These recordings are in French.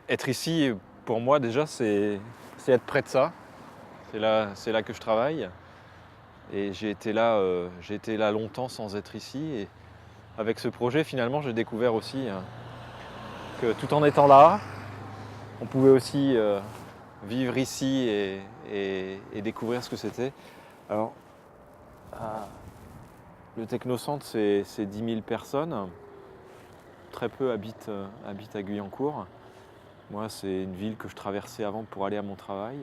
être ici, pour moi déjà, c'est être près de ça. C'est là que je travaille. Et j'ai été là longtemps sans être ici. Et avec ce projet, finalement, j'ai découvert aussi que tout en étant là, on pouvait aussi vivre ici et découvrir ce que c'était. Alors, le Technocentre, c'est 10 000 personnes. Très peu habitent à Guyancourt. Moi, c'est une ville que je traversais avant pour aller à mon travail.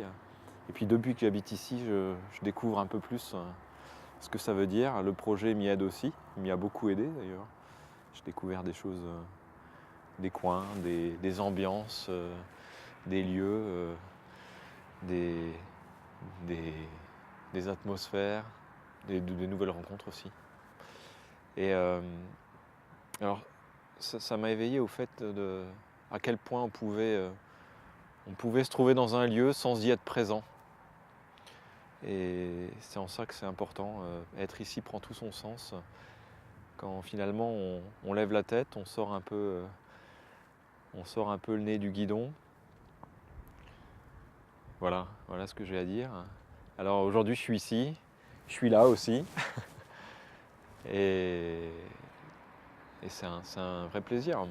Et puis depuis que j'habite ici, je découvre un peu plus ce que ça veut dire. Le projet m'y aide aussi. Il m'y a beaucoup aidé d'ailleurs. J'ai découvert des choses, des coins, des ambiances, des lieux, des, des, des atmosphères, des nouvelles rencontres aussi. Et alors, ça m'a éveillé au fait à quel point on pouvait se trouver dans un lieu sans y être présent. Et c'est en ça que c'est important. Être ici prend tout son sens. Quand finalement on lève la tête, on sort un peu le nez du guidon. Voilà ce que j'ai à dire. Alors aujourd'hui je suis ici, je suis là aussi. Et, et c'est un vrai plaisir.